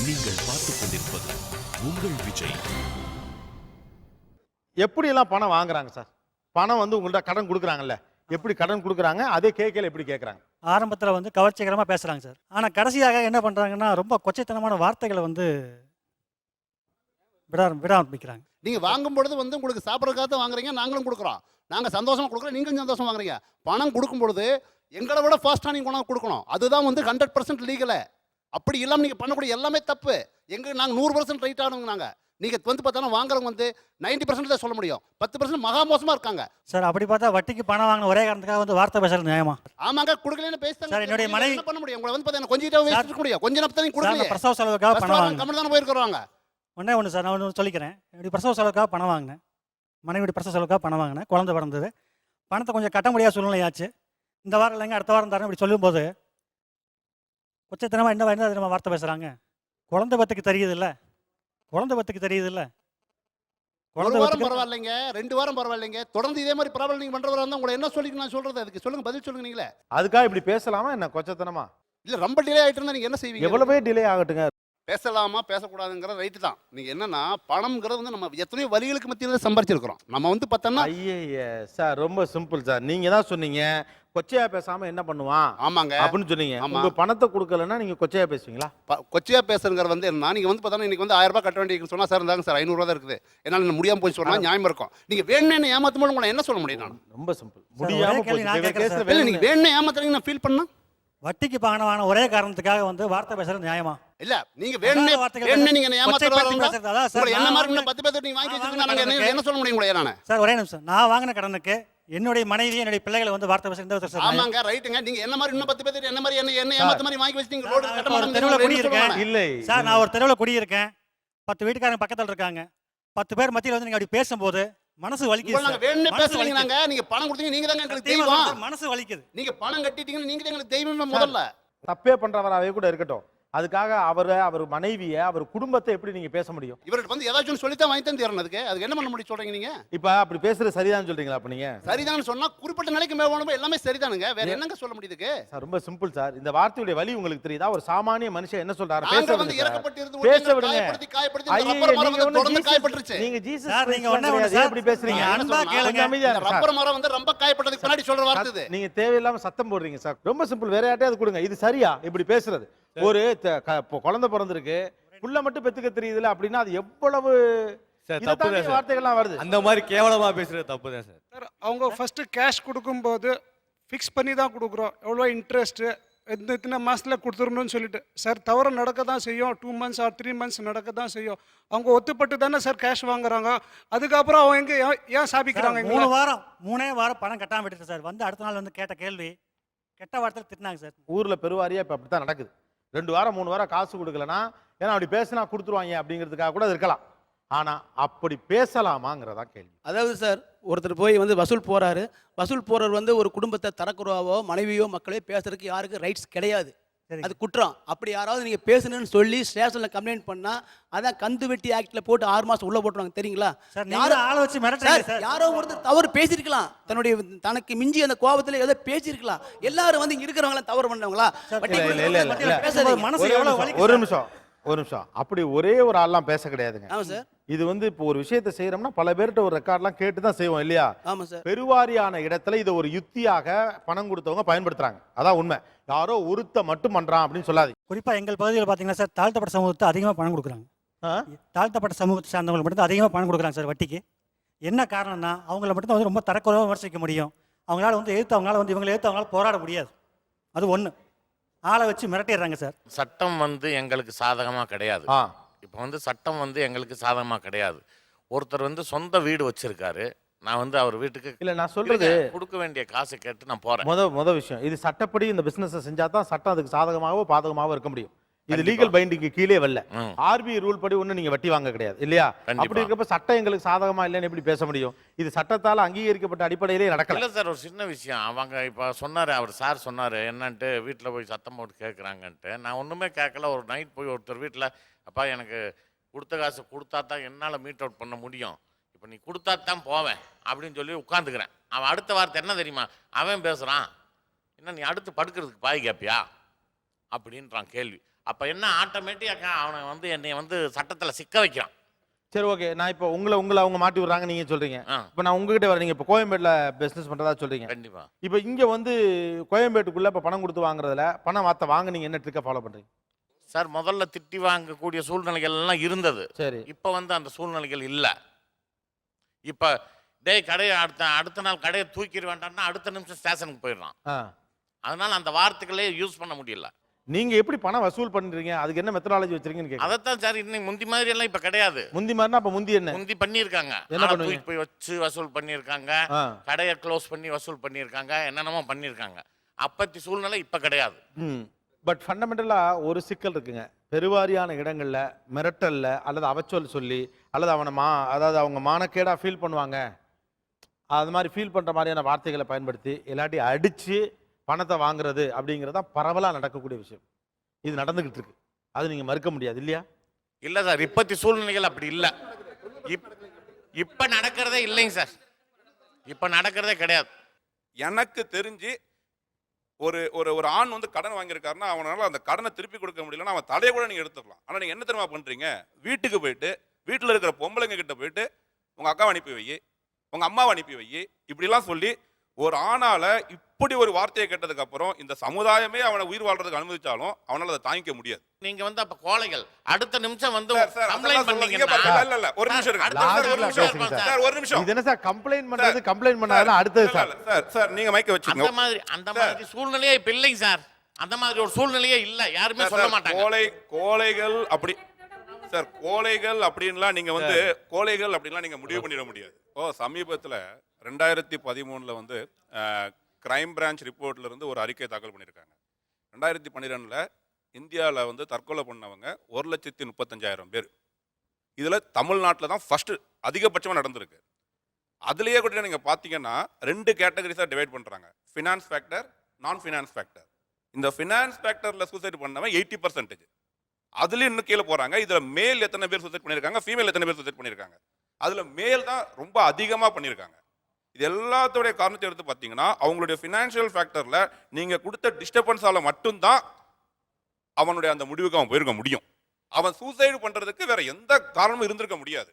நீங்கள் பார்த்துக் கொண்டிருப்பது உங்கள் விஜய். எப்படி எல்லாம் பணம் வாங்குறாங்க சார்? பணம் வந்து உங்கள்ட்ட கடன் கொடுக்குறாங்கல்ல, எப்படி கடன் கொடுக்குறாங்க? அதே கேட்கல எப்படி கேட்குறாங்க? ஆரம்பத்தில் வந்து கவர்ச்சிகரமாக பேசுகிறாங்க சார். ஆனால் கடைசியாக என்ன பண்ணுறாங்கன்னா ரொம்ப கொச்சைத்தனமான வார்த்தைகளை வந்து விட ஆரம்பிக்கிறாங்க. நீங்க வாங்கும் பொழுது வந்து உங்களுக்கு சாப்பிட்றதுக்காக தான் வாங்குறீங்க, நாங்களும் கொடுக்குறோம். நாங்க சந்தோஷமா கொடுக்குறோம், நீங்களும் சந்தோஷமா வாங்குறீங்க. பணம் கொடுக்கும் பொழுது எங்களை விட ஃபாஸ்ட்டாக நீங்கள் கொண்டாந்து கொடுக்கணும். அதுதான் வந்து 100% லீகலை. அப்படி இல்லாமல் நீங்கள் பண்ணக்கூடிய எல்லாமே தப்பு. நாங்கள் 100% ரைட் ஆனவங்க. நீங்கள் வந்து பார்த்தா வாங்குறவங்க வந்து 90% தான் சொல்ல முடியும். 10% மகா மோசமாக இருக்காங்க சார். அப்படி பார்த்தா வட்டிக்கு பணம் வாங்கின ஒரே காரணத்துக்காக வந்து வார்த்தை பேசுறது நியாயமா? ஆமாங்க, கொடுக்கலன்னு பேசுறாங்க சார். என்னுடைய மனைவி என்ன பண்ண முடியும்? உங்களை வந்து பார்த்தா கொஞ்சம் வேஸ்ட் முடியும். கொஞ்ச நேரத்தை நீங்கள் கொடுக்கல. பிரசவ செலவுக்காக பணம் வாங்கினேன். கம்மி தானே போயிருக்கிறோங்க. ஒன்று சார், நான் ஒன்று சொல்லிக்கிறேன். என்னுடைய பிரசவ செலவுக்காக பணம் வாங்கினேன். மனைவியோட பிரசவ செலவுக்காக பணம் வாங்கினேன். குழந்தை பிறந்தது. பணத்தை கொஞ்சம் கட்ட முடியாத சூழ்நிலையாச்சு. இந்த வாரம் இல்லைங்க அடுத்த வாரம் தரேன் இப்படி சொல்லும்போது கொச்சத்தனமாக என்ன வார்த்தை பேசுகிறாங்க. குழந்தை பத்துக்கு தெரியுது இல்லை, குழந்தை பத்துக்கு தெரியுது இல்லை. ஒரு வாரம் பரவாயில்லைங்க, 2 வாரம் பரவாயில்லைங்க. தொடர்ந்து இதே மாதிரி ப்ராப்ளம் நீங்க பண்றவரா இருந்தா உங்களை என்ன சொல்லி நான் சொல்றது? அதுக்கு சொல்லுங்க, பதில் சொல்லுங்க. நீங்களே அதுக்காக இப்படி பேசலாமா என்ன? கொச்சத்தனமா இல்ல, ரொம்ப டிலே ஆயிட்டு இருந்தா நீங்க என்ன செய்வீங்க? எவ்வளவே டிலே ஆகட்டுங்க. பேசலாமா பேசக்கூடாதுங்கிற ரைட்டு தான். நீங்க என்னன்னா பணம்ங்கிறது வந்து நம்ம எத்தனையோ வழிகளுக்கு மத்தியில் சம்பாரிச்சிருக்கிறோம். நம்ம வந்து பார்த்தோம்னா ஐயே சார், ரொம்ப சிம்பிள் சார். நீங்க தான் சொன்னீங்க கொச்சையா பேசாம என்ன பண்ணுவான் ஆமாங்க அப்படின்னு சொன்னீங்க. உங்க பணத்தை கொடுக்கலன்னா நீங்க கொச்சையா பேசுவீங்களா? கொச்சையா பேசுறதுங்கிறது வந்து என்ன, நீங்க வந்து பார்த்தா இன்னைக்கு வந்து 1000 ரூபாய் கட்ட வேண்டியது சொன்னா சார் இருந்தாங்க சார் 500 ரூபா தான் இருக்குது, என்னால முடியாம போய் சொன்னா நியாயம் இருக்கும். நீங்க வேணும்னு ஏமாத்தும் போது உங்களை என்ன சொல்ல முடியும்? நான் ரொம்ப சிம்பிள். முடியாம போய் நீங்க வேணும்னு ஏமாத்துறீங்க நான் ஃபீல் பண்ணா வட்டிக்கு பணம் வாங்கின ஒரே காரணத்துக்காக வந்து வார்த்தை பேசுறது நியாயமா? இல்ல, நீங்க வேணும்னு நீங்க என்ன மாதிரி 10 பேர் நீங்க வாங்கி வச்சிருந்தா நாங்க என்ன சொல்ல முடியும் உங்களை? நான் சார் ஒரே நிமிஷம். நான் வாங்கின கடனுக்கு என்னுடைய மனைவி என்னுடைய பிள்ளைகளை வந்து வார்த்தை பேசுறது ஆமாங்க ரைட்டுங்க. நீங்க என்ன மாதிரி இன்னும் 10 பேர் என்ன மாதிரி என்ன ஏமாத்த மாதிரி வாங்கி வச்சிட்டீங்க. ரோட் கட்ட மாட்டீங்க. தெருவுல குடியிருக்கேன் இல்லை சார், நான் ஒரு தெருவுல குடியிருக்கேன். 10 வீட்டுக்காரங்க பக்கத்துல இருக்காங்க. 10 பேர் மத்தியில வந்து நீங்க அப்படி பேசும்போது மனசு வலிக்குது. நாங்க வேணும்னே பேசுறீங்க. நீங்க பணம் கொடுத்தீங்க, நீங்க தாங்க எங்களுக்கு தெய்வம். மனசு வலிக்குது. நீங்க பணம் கட்டிட்டீங்க, நீங்க தான் எங்களுக்கு தெய்வமே. முதல்ல தப்பே பண்றவராவே கூட இருக்கட்டும், அதுக்காக அவர் மனைவியை அவர் குடும்பத்தை எப்படி நீங்க பேச முடியும்? இவர்கிட்ட வந்து ஏதாச்சும் சொல்லித்தான் வாங்கி தான் தரணும். அதுக்கு என்ன பண்ண முடியும் சொல்றீங்க நீங்க? இப்ப அப்படி பேசுறது சரிதான் சொல்றீங்களா? அப்ப நீங்க சரிதான் சொன்னா குறிப்பிட்ட நிலைக்கு மேல எல்லாமே சரிதானுங்க. வேற என்னங்க சொல்ல முடியுதுக்கு? சார் ரொம்ப சிம்பிள் சார். இந்த வார்த்தையுடைய வலி உங்களுக்கு தெரியுதா? ஒரு சாமானிய மனுஷன் என்ன சொல்றாரு? பேச வந்து இறக்கப்பட்டு இருந்து பேச விடுங்க. ரப்பர் மரம் வந்து தொடர்ந்து காயப்பட்டுருச்சு. நீங்க ஜீசஸ் சார் நீங்க ஒண்ணே எப்படி பேசுறீங்க? அன்பா கேளுங்க. ரப்பர் மரம் வந்து ரொம்ப காயப்பட்டதுக்கு பின்னாடி சொல்ற வார்த்தை இது. நீங்க தேவையில்லாம சத்தம் போடுறீங்க சார். ரொம்ப சிம்பிள். வேற யார்ட்டையாவது கொடுங்க. இது சரியா இப்படி பேசுறது? ஒரு குழந்தை பிறந்திருக்கு, புள்ள மட்டும் பெத்துக்க தெரியுதுல அப்படின்னா அது எவ்வளவு வார்த்தைகள்லாம் வருது. அந்த மாதிரி கேவலமா பேசுறது தப்பு தான் சார். அவங்க ஃபர்ஸ்ட் கேஷ் கொடுக்கும்போது ஃபிக்ஸ் பண்ணி தான் கொடுக்குறோம், எவ்வளோ இன்ட்ரெஸ்ட்டு இத்தனை மாதத்தில் கொடுத்துடணும்னு சொல்லிட்டு. சார் தவறு நடக்க தான் செய்யும். 2 months ஆர் 3 months நடக்க தான் செய்யும். அவங்க ஒத்துப்பட்டு தானே சார் கேஷ் வாங்குறாங்க. அதுக்கப்புறம் அவங்க எங்கே ஏன் சாபிக்கிறாங்க? 3 வாரம் பணம் கட்டாம விட்டுட்டு சார் வந்து அடுத்த நாள் வந்து கேட்ட கேள்வி கெட்ட வார்த்தை திட்டினாங்க சார். ஊர்ல பெருவாரியா இப்ப அப்படித்தான் நடக்குது. 2 வாரம் 3 வாரம் காசு கொடுக்கலனா ஏன்னா அப்படி பேசினா கொடுத்துருவாங்க அப்படிங்கிறதுக்காக கூட இருக்கலாம். ஆனா அப்படி பேசலாமாங்கிறதா கேள்வி. அதாவது சார், ஒருத்தர் போய் வந்து வசூல் போறாரு. வசூல் போறவர் வந்து ஒரு குடும்பத்தை தரக்குறவாவோ மனைவியோ மக்களே பேசுறதுக்கு யாருக்கு ரைட்ஸ் கிடையாது. அது குற்றம். அப்படி யாராவது நீங்க பேசணும்னு சொல்லி ஸ்டேஷன்ல கம்ப்ளைண்ட் பண்ணா அதான் கந்து வெட்டி ஆக்ட்ல போட்டு 6 மாசம் உள்ள போட்டுருவாங்க. தெரியுங்களா? ஆளை வச்சு மிரட்டுறீங்க சார். யாரோ ஒருத்தர் தவறு பேசிருக்கலாம், தன்னுடைய தனக்கு மிஞ்சி அந்த கோபத்துல ஏதோ பேசிருக்கலாம். எல்லாரும் வந்து இங்க இருக்கிறவங்க தவறு பண்ணவங்களா? ஒரு நிமிஷம். அப்படி ஒரே ஒரு ஆள்லாம் பேச கிடையாதுங்க. ஆமா சார். இது வந்து இப்போ ஒரு விஷயத்தை செய்யறோம்னா பல பேர்கிட்ட ஒரு ரெக்கார்ட்லாம் கேட்டு தான் செய்வோம் இல்லையா? ஆமா சார். பெருவாரியான இடத்துல இதை ஒரு யுக்தியாக பணம் கொடுத்தவங்க பயன்படுத்துறாங்க. அதான் உண்மை. யாரோ ஒருத்த மட்டும் பண்றான் அப்படின்னு சொல்லாதீங்க. குறிப்பா எங்கள் பகுதியில் பாத்தீங்கன்னா சார், தாழ்த்தப்பட்ட சமூகத்தை அதிகமாக பணம் கொடுக்குறாங்க. தாழ்த்தப்பட்ட சமூகத்தை சார்ந்தவங்களுக்கு மட்டும் அதிகமாக பணம் கொடுக்குறாங்க சார் வட்டிக்கு. என்ன காரணம்னா அவங்கள மட்டும் வந்து ரொம்ப தரக்குறைவாக விமர்சிக்க முடியும். அவங்களால வந்து இவங்களை எதிர்த்து அவங்களால போராட முடியாது. அது ஒன்று. ஆளை வச்சு மிரட்டிடுறாங்க சார். சட்டம் வந்து எங்களுக்கு சாதகமாக கிடையாது. இப்போ வந்து சட்டம் வந்து எங்களுக்கு சாதகமாக கிடையாது. ஒருத்தர் வந்து சொந்த வீடு வச்சிருக்காரு. நான் வந்து அவர் வீட்டுக்கு இல்லை, நான் சொல்றது கொடுக்க வேண்டிய காசை கேட்டு நான் போறேன். முத விஷயம் இது சட்டப்படி இந்த பிசினஸ் செஞ்சா தான் சட்டம் அதுக்கு சாதகமாகவோ பாதகமாகவோ இருக்க முடியும். இது லீகல் பைண்டிங்க்கு கீழே வரல. ஆர்பிஐ ரூல் படி ஒண்ணு நீங்க வட்டி வாங்க கிடையாது இல்லையா? அப்படி இருக்கப்ப சட்டம் எங்களுக்கு சாதகமா இல்லைன்னு எப்படி பேச முடியும்? இது சட்டத்தால அங்கீகரிக்கப்பட்ட அடிப்படையிலே நடக்கல. இல்ல சார், ஒரு சின்ன விஷயம். அவங்க இப்ப சொன்னாரு, அவர் சார் சொன்னாரு என்னன்ட்டு வீட்டில் போய் சத்தம் போட்டு கேட்குறாங்கன்ட்டு. நான் ஒண்ணுமே கேட்கல. ஒரு நைட் போய் ஒருத்தர் வீட்டில், அப்பா எனக்கு கொடுத்த காசு கொடுத்தா தான் என்னால் மீட் அவுட் பண்ண முடியும், இப்போ நீ கொடுத்தா தான் போவேன் அப்படின்னு சொல்லி உட்காந்துக்கிறேன். அவன் அடுத்த வார்த்தை என்ன தெரியுமா? அவன் பேசுகிறான், என்ன நீ அடுத்து படுக்கிறதுக்கு பாய் கேப்பியா அப்படின்றான் கேள்வி. அப்போ என்ன ஆட்டோமேட்டிக்காக அவனை வந்து என்னை வந்து சட்டத்தில் சிக்க வைக்கிறான். சரி ஓகே, நான் இப்போ உங்களை அவங்க மாட்டி விடுறாங்க நீங்க சொல்றீங்க. ஆ. இப்போ நான் உங்ககிட்ட வரேன், நீங்க இப்போ கோயம்பேட்டில் பிசினஸ் பண்றதா சொல்றீங்க. கண்டிப்பாக. இப்போ இங்க வந்து கோயம்பேட்டுக்குள்ள இப்போ பணம் கொடுத்து வாங்குறதுல பணம் வாங்க நீங்க என்ன ட்ரிக்கை ஃபாலோ பண்றீங்க? சார் முதல்ல திட்டி வாங்கக்கூடிய சூழ்நிலைகள் எல்லாம் இருந்தது. சரி. இப்போ வந்து அந்த சூழ்நிலைகள் இல்லை. இப்போ டேய் கடையை அடுத்த நாள் கடையை தூக்கிட வேண்டாம்னா அடுத்த நிமிஷம் ஸ்டேஷனுக்கு போயிடுறான். அதனால அந்த வார்த்தைகளே யூஸ் பண்ண முடியல. நீங்க எப்படி பணம் வசூல் பண்றீங்க, அதுக்கு என்ன மெத்தடாலஜி வச்சிருக்கீங்கன்னு கேட்க. அதைத்தான் சார் இன்னைக்கு முந்தி மாதிரி எல்லாம் இப்போ கிடையாது. முந்தி மாதிரினா அப்போ முந்தி என்ன முந்தி பண்ணியிருக்காங்க. என்ன பண்ணுவீங்க? தூக்கி போய் வச்சு வசூல் பண்ணியிருக்காங்க, கடையை க்ளோஸ் பண்ணி வசூல் பண்ணியிருக்காங்க, என்னென்னமோ பண்ணியிருக்காங்க. அப்பத்தி சூழ்நிலை இப்போ கிடையாது. பட் ஃபண்டமெண்டலாக ஒரு சிக்கல் இருக்குங்க. பெருவாரியான இடங்களில் மிரட்டல்ல அல்லது அவச்சொல் சொல்லி அல்லது அதாவது அவங்க மானக்கேடாக ஃபீல் பண்ணுவாங்க, அது மாதிரி ஃபீல் பண்ணுற மாதிரியான வார்த்தைகளை பயன்படுத்தி இல்லாட்டி அடித்து பணத்தை வாங்குறது அப்படிங்கிறது தான் பரவலாக நடக்கக்கூடிய விஷயம். இது நடந்துக்கிட்டு இருக்கு, அது நீங்கள் மறுக்க முடியாது இல்லையா? இல்லை சார், இப்பத்தி சூழ்நிலைகள் அப்படி இல்லை. இப்போ நடக்கிறதே இல்லைங்க சார், இப்போ நடக்கிறதே கிடையாது. எனக்கு தெரிஞ்சு ஒரு ஒரு ஒரு ஆண் வந்து கடன் வாங்கியிருக்காருன்னா அவனால அந்த கடனை திருப்பி கொடுக்க முடியலன்னா அவன் தலையை கூட நீங்கள் எடுத்துடலாம். ஆனால் நீங்கள் என்ன தெரியுமா பண்ணுறீங்க, வீட்டுக்கு போயிட்டு வீட்டில் இருக்கிற பொம்பளைங்க கிட்ட போயிட்டு உங்கள் அக்காவை அனுப்பி வை, உங்கள் அம்மாவை அனுப்பி வை, இப்படிலாம் சொல்லி ஒரு ஆணால இப்படி ஒரு வார்த்தையை கேட்டதுக்கு அப்புறம் இந்த சமுதாயமே அவனை உயிர் வாழ்றதுக்கு அனுமதிச்சாலும் அவனால அதை தாங்கிக்க முடியாது. நீங்க வந்து அப்ப கோழைகள் அடுத்த நிமிஷம் வந்து சார், கம்ப்ளைண்ட் பண்ணீங்கன்னா இல்ல இல்ல ஒரு நிமிஷம் இருங்க. சார் ஒரு நிமிஷம். இது என்ன சார் கம்ப்ளைண்ட் பண்றது, கம்ப்ளைண்ட் பண்ணாதான் அடுத்தது சார். சார் நீங்க மைக்க வச்சுங்க. அந்த மாதிரி சூழ்நிலையே இப்ப இல்லைங்க சார். அந்த மாதிரி ஒரு சூழ்நிலையே இல்ல, யாருமே சொல்ல மாட்டாங்க. கோழைகள் அப்படி சார், கோழைகள் அப்படின்லாம் நீங்க வந்து கோழைகள் அப்படின்லாம் நீங்க முடிவு பண்ணிட முடியாது. சமீபத்தில் 2013 வந்து கிரைம் பிரான்ச் ரிப்போர்ட்ல இருந்து ஒரு அறிக்கை தாக்கல் பண்ணியிருக்காங்க. 2012 இந்தியாவில் வந்து தற்கொலை பண்ணவங்க 1,35,000 பேர். இதில் தமிழ்நாட்டில் தான் ஃபர்ஸ்ட் அதிகபட்சமாக நடந்திருக்கு. அதுலேயே கூட நீங்கள் பார்த்தீங்கன்னா 2 கேட்டகரிஸாக டிவைட் பண்ணுறாங்க, ஃபினான்ஸ் ஃபேக்டர், நான் ஃபினான்ஸ் ஃபேக்டர். இந்த ஃபினான்ஸ் ஃபேக்டரில் சூசைட் பண்ணவன் 80%. அதுலேயும் இன்னும் கீழே போகிறாங்க. இதில் மேல் எத்தனை பேர் சூசைட் பண்ணியிருக்காங்க, ஃபீமேல் எத்தனை பேர் சூசைட் பண்ணியிருக்காங்க, அதில் மேல் தான் ரொம்ப அதிகமாக பண்ணியிருக்காங்க. இது எல்லாத்தோடைய காரணத்தை எடுத்து பார்த்தீங்கன்னா அவங்களுடைய ஃபினான்ஷியல் ஃபேக்டரில் நீங்கள் கொடுத்த டிஸ்டர்பன்ஸால் மட்டும்தான் அவனுடைய அந்த முடிவுக்கு அவன் போயிருக்க முடியும். அவன் சூசைடு பண்ணுறதுக்கு வேற எந்த காரணமும் இருந்திருக்க முடியாது.